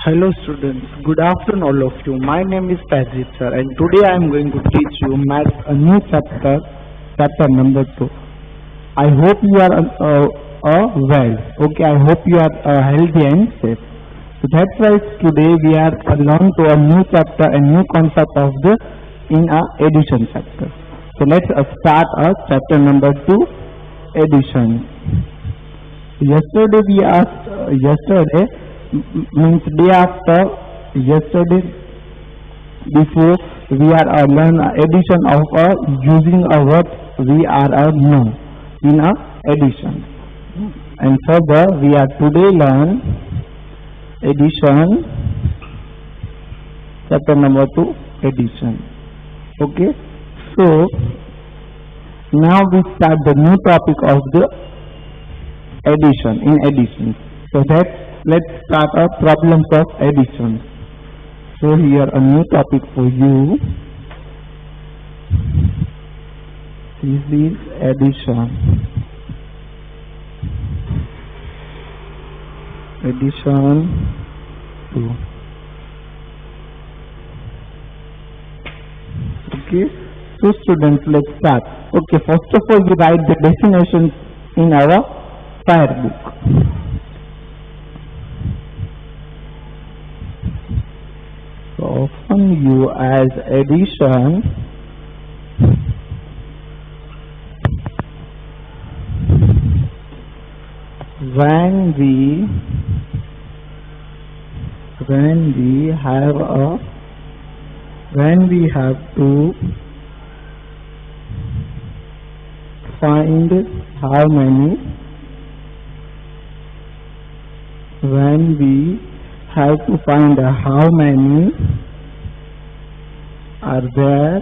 Hello students, good afternoon all of you. My name is Pajit sir and today I am going to teach you math a new chapter number 2. I hope you are well. Okay, I hope you are healthy and safe. So that's why today we are learn to a new chapter, a new concept of the in a addition chapter. So let's start chapter number 2, addition. Yesterday we asked, means day after yesterday, before we are learn addition of using a what we are know in a addition, and further we are today learn addition chapter number 2, addition. Okay, so now we start the new topic of the addition in addition. So let's start our problems of addition. So here a new topic for you. This is addition. Addition 2. Okay. So students, let's start. Okay. First of all, we write the definitions in our fire book. So often you as addition when we have to find how many, when we have to find how many are there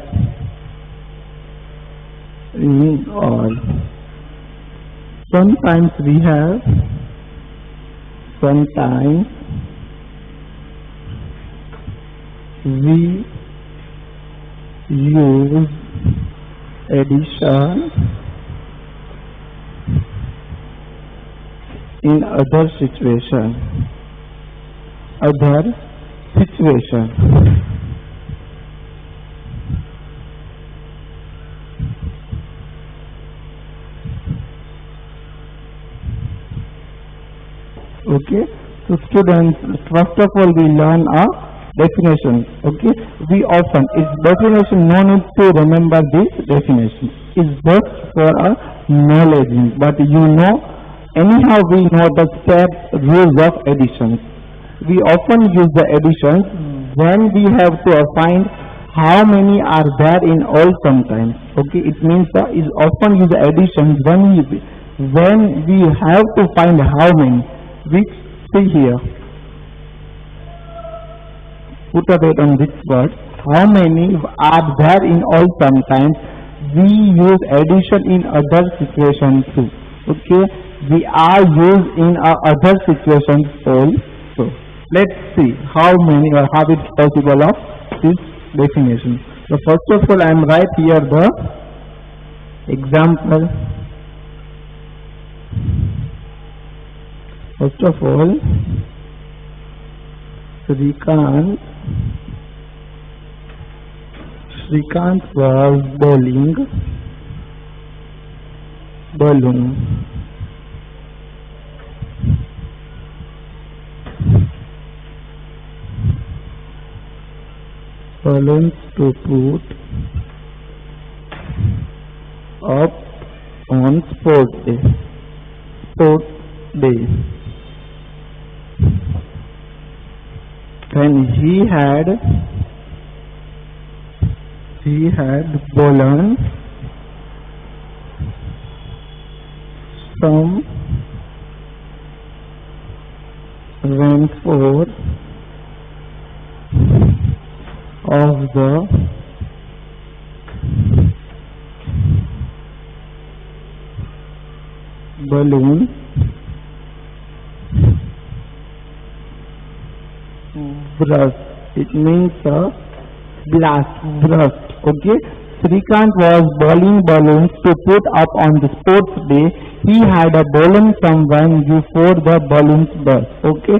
in all. Sometimes we use addition in other situation. Okay, so students, first of all we learn a definition. Okay, we often, its definition, no need to remember this definition, it's just for a knowledge, but anyhow we know the steps, rules of addition. We often use the additions when we have to find how many are there in all sometimes. Okay, it means is often use additions when we have to find how many, which see here. Put a date on this word. How many are there in all sometimes? We use addition in other situations too. Okay, we are used in other situations also. Let's see how many or how it's possible of this definition. So first of all, I am write here the example. First of all, Shrikant was bowling balloons to put up on sports day. Then he had balloons some rainfall of the balloon burst. It means a burst. Okay, Shrikant was bowling balloons to put up on the sports day. He had a balloon someone before the balloons burst. Okay,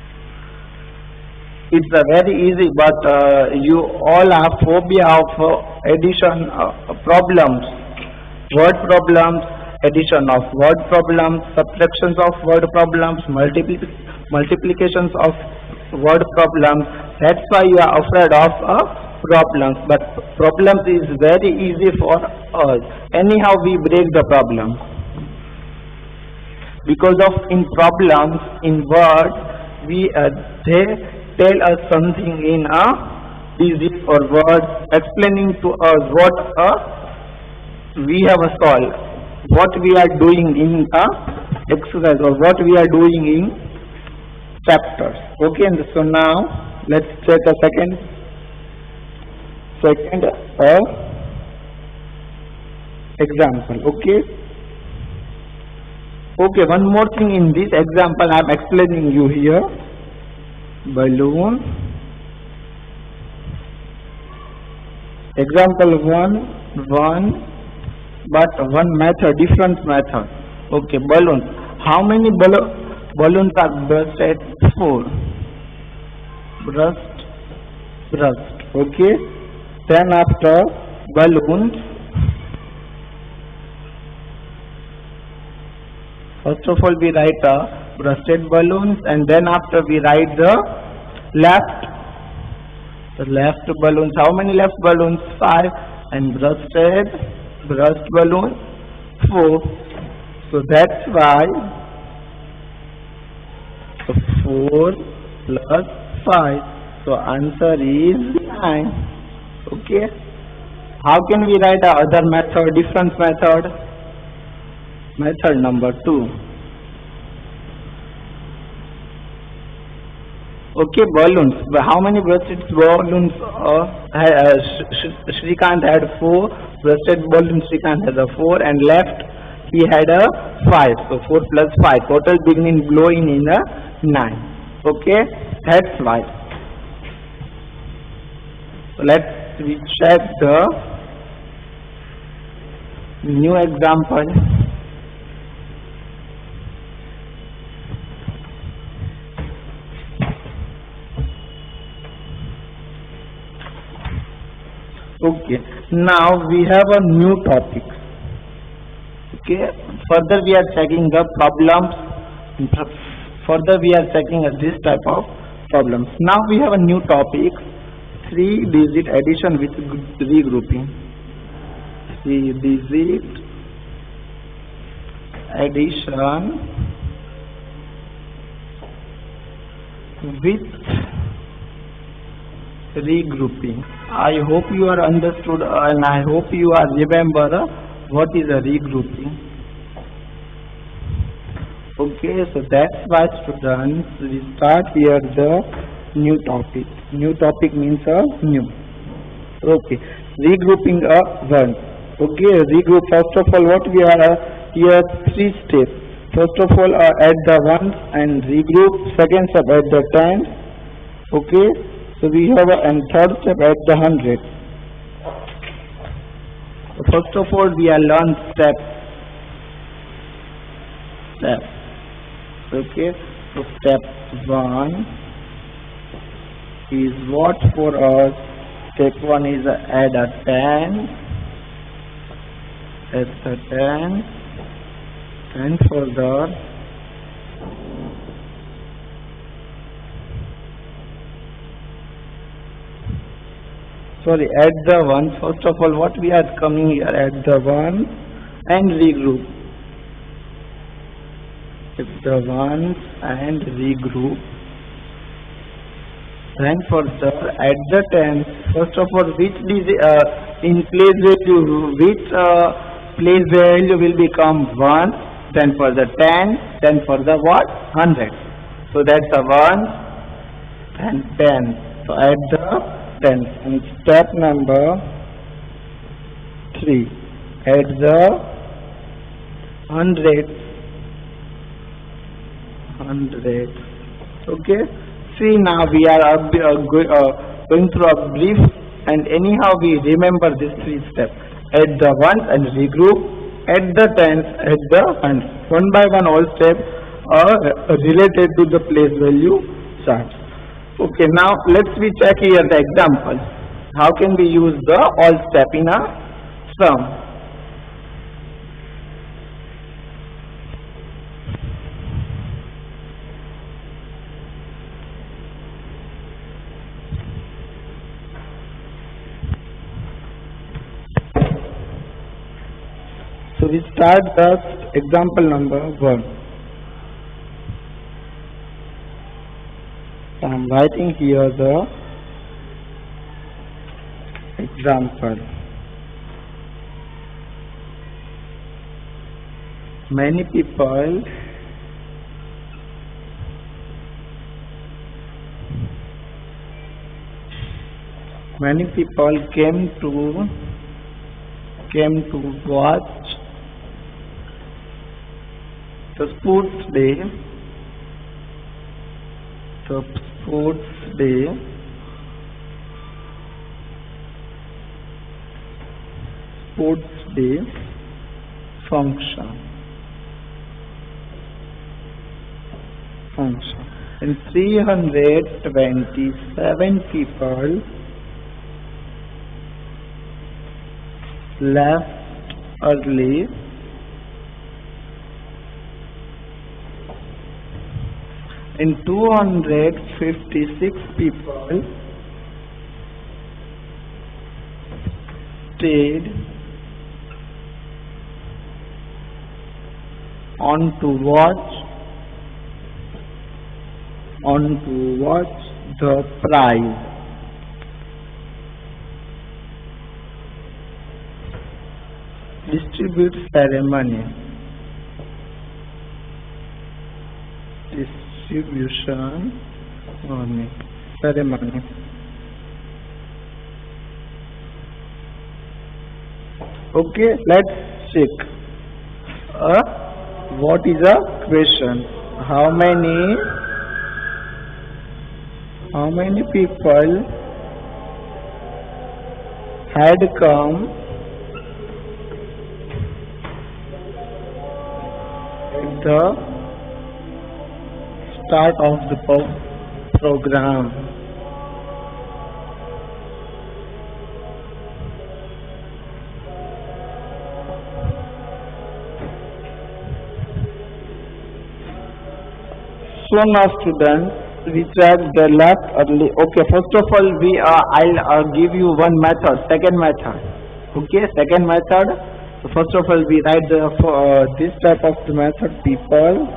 It's very easy, but you all have phobia of addition problems, word problems, addition of word problems, subtractions of word problems, multiplications of word problems. That's why you are afraid of problems. But problems is very easy for us. Anyhow, we break the problem. Because of in problems, in words, they tell us something in a digit or word, explaining to us what we have solved, what we are doing in a exercise or what we are doing in chapters. Okay, and so now let's check a second example. Okay, one more thing in this example I am explaining you here. Balloon. Example 1, but one method, different method. Okay, balloons. How many balloons are bursted? 4. Burst. Okay. Then after balloons, first of all we write bursted balloons, and then after we write the left balloons. How many left balloons? 5. And burst balloon 4. So that's why 4 plus 5. So answer is 9. Okay. How can we write a other method, different method? Method number 2. Okay, balloons. How many bursted balloons? Shrikant had 4 bursted balloons. Shrikant has a 4, and left he had a 5. So 4 plus 5. Total beginning blowing in a 9. Okay, that's why. So let's check the new example. Okay, now we have a new topic. Okay, further we are checking the problems. Further we are checking this type of problems. Now we have a new topic: 3-digit addition with regrouping. 3-digit addition with regrouping. I hope you are understood, and I hope you are remember what is a regrouping. Okay, so that's why students, we start here the new topic. New topic means new. Okay, regrouping one. Okay, regroup. First of all, what we are here 3 steps. First of all, add the ones and regroup. Second step, add the tens. Okay. So we have and third step at the 100. First of all, we are learn steps. Okay. So step 1 is what for us? Step 1 is add a 10. Add the 10, and further add the 1. First of all, what we are coming here, add the 1 and regroup. Add the 1 and regroup. Then further add the 10. First of all, which in place value, which place value will become 1, then for the 10, then for the what? 100. So that's a 1 and 10. So add the 10. And step number 3, add the 100. Okay. See, now we are going through a brief, and anyhow we remember these 3 steps. Add the ones and regroup, add the tens, add the ones. One by one all steps are related to the place value charts. Okay, now let's we check here the example. How can we use the all step in a sum? So we start the example number 1. So I am writing here the example. Many people came to watch the sports day. The sports day function. And 327 people left early and 256 people stayed on to watch the prize distribute ceremony. Ceremony. Okay, let's check. What is the question? How many people had come at the start of the program? So now students, we check the left early. Okay, first of all, I'll give you one method, second method. Okay, second method. So first of all, we write this type of the method. People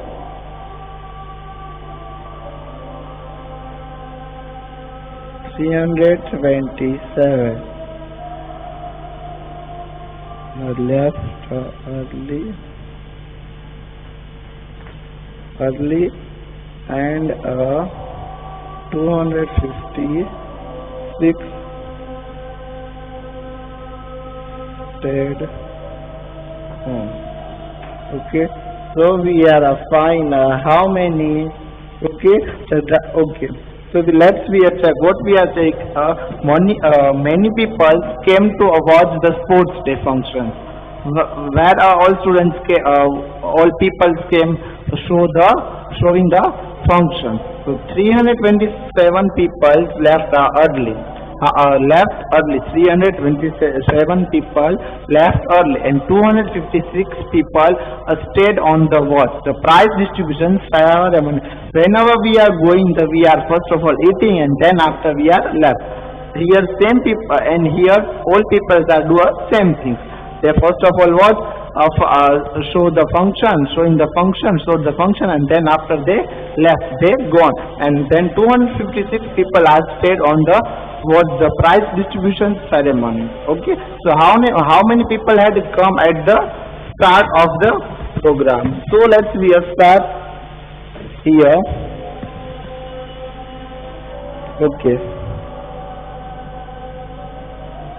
left early and 256 stayed home. Okay, so we are fine. How many? Okay, so let's check what we are saying. Many people came to watch the sports day function. Where all students all people came to showing the function. So 327 people left early. 327 people left early and 256 people stayed on the watch. The prize distribution ceremony. Whenever we are going, we are first of all eating and then after we are left. Here same people and here all people are do same things. They first of all what? Showing the function and then after they left, they gone, and then 256 people are stayed on the prize distribution ceremony. Okay, so how many people had come at the start of the program? So let's start here. Okay,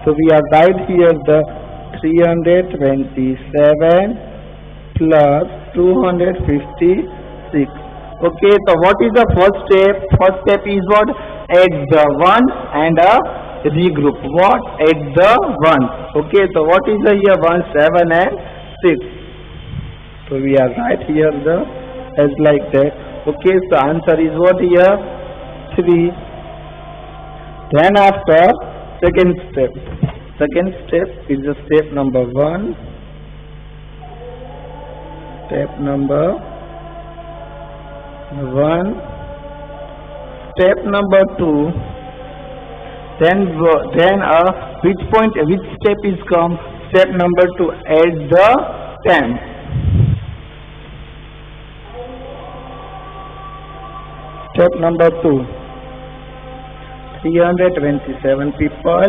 so we are right here the 327 plus 256. Okay, so what is the first step? First step is what? Add the ones and regroup. What? Add the ones. Okay, so what is the here? 1, 7 and 6. So we are right here the as like that. Okay, so answer is what here? 3. Then after second step is the step number 1, step number 1, step number 2, then which step is come? Step number 2, add the 10. Step number 2, 327 people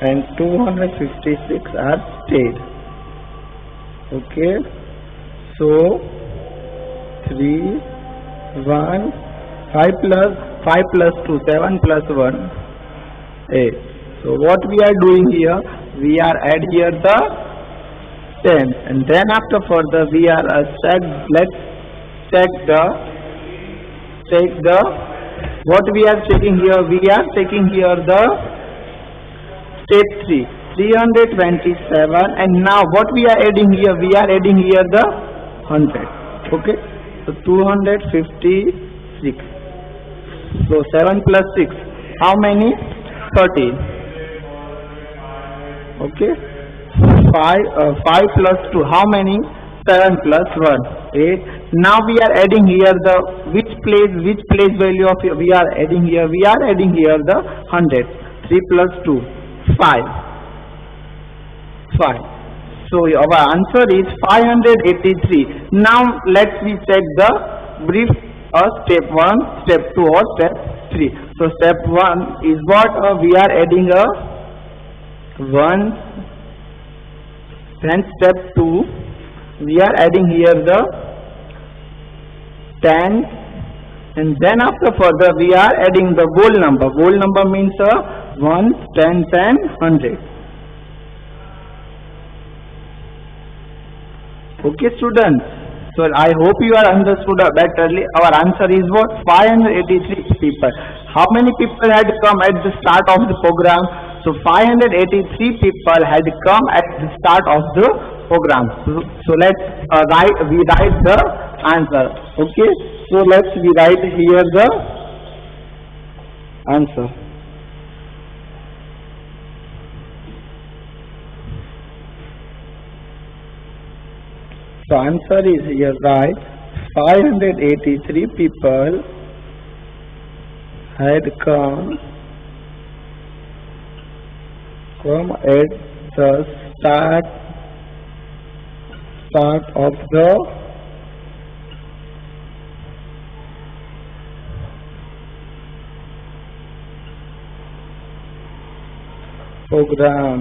and 256 are stayed. Okay, so 3, 1, 5 plus 2, 7 plus 1, 8. So what we are doing here, we are add here the 10, and then after further we are let's check the what we are checking here. We are checking here the step 3, 327, and now what we are adding here, we are adding here the 100. Okay, so 256. So 7 plus 6, how many? 13. Okay, 5 plus 2, how many? 7 plus 1, 8. Now we are adding here the which place value of we are adding here? We are adding here the 100. 3 plus 2, 5. So our answer is 583. Now let's we check the brief step 1, step 2 or step 3. So step 1 is what? We are adding a 1. Then step 2, we are adding here the 10, and then after further we are adding the whole number. Whole number means 1, 10, 10, 100. Okay students, so I hope you are understood betterly. Our answer is what? 583 people. How many people had come at the start of the program? So 583 people had come at the start of the program. So let's write the answer. Okay, so let's write here the answer. So answer is here right. 583 people had come at the start of the program.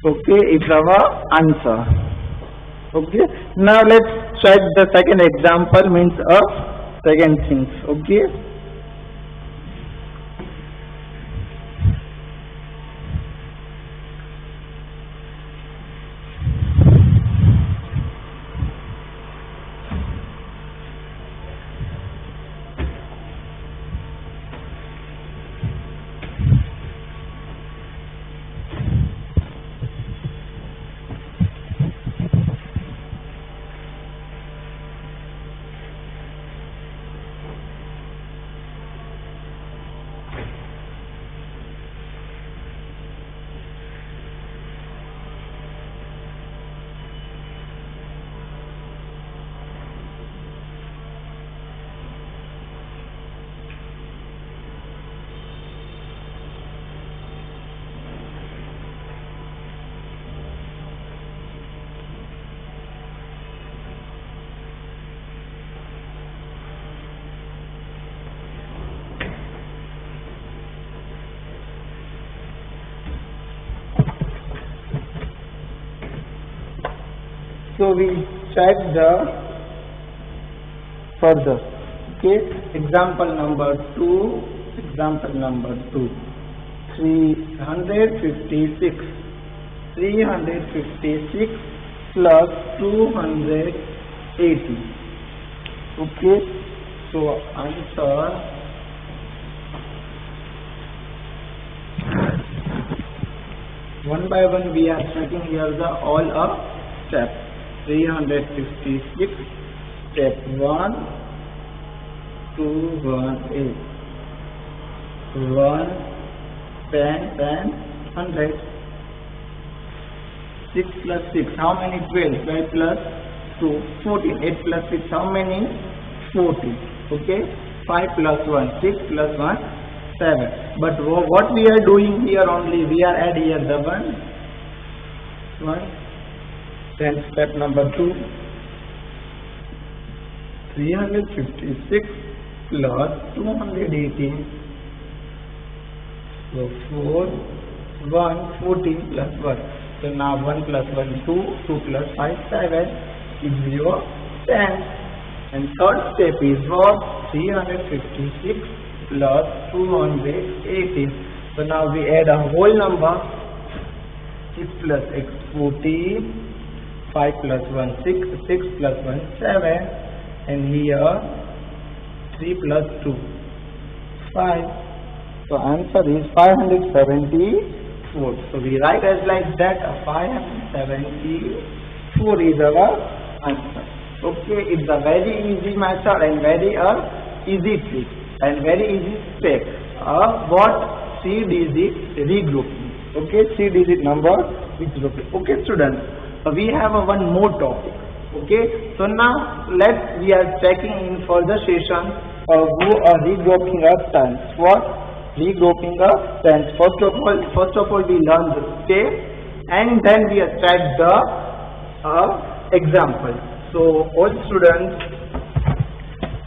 Okay, it's our answer. Okay, now let's check the second example, means second things. Okay, so we check the further. Okay, example number 2. 356 plus 280. Okay, so answer one by one we are checking here the all steps. 356, step 1, 2, 1, 8, 1, 10, 10, 100. 6 plus 6, how many? 12. 12 plus 2, 14. 8 plus 6, how many? 14. Okay. 5 plus 1, 6 plus 1, 7. But what we are doing here only, we are adding here the 1. Then step number 2. 356 plus 218. So 4, 1, 14 plus 1. So now 1 plus 1, 2, 2 plus 5, 7, gives you 10. And third step is what? 356 plus 218. So now we add a whole number. 6 plus x, 14. 5 plus 1, 6. 6 plus 1, 7. And here 3 plus 2, 5. So answer is 574. So we write as like that, 574 is our answer. Okay, it's a very easy method and very easy trick and very easy step. What? 3-digit regrouping. Okay, 3-digit number regrouping. Okay, students, we have one more topic. Okay, so now we are checking in further session who are regrouping our terms. What? Regrouping our terms. First of all we learn the step and then we check the example. So all students,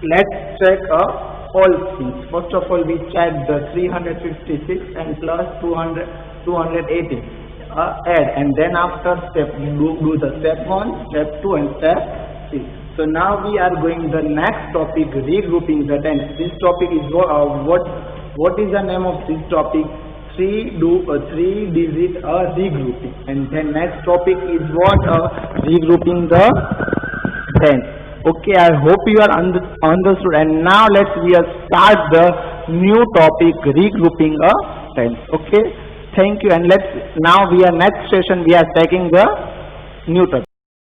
let's check all things. First of all we check the 356 and plus 280. Add, and then after step do the step 1, step 2 and step 3. So now we are going the next topic, regrouping the tens. This topic is what is the name of this topic? 3-digit regrouping. And then next topic is what? Regrouping the tens. Okay, I hope you are understood. And now we start the new topic, regrouping tens. Okay. Thank you, and next session we are taking the new topic.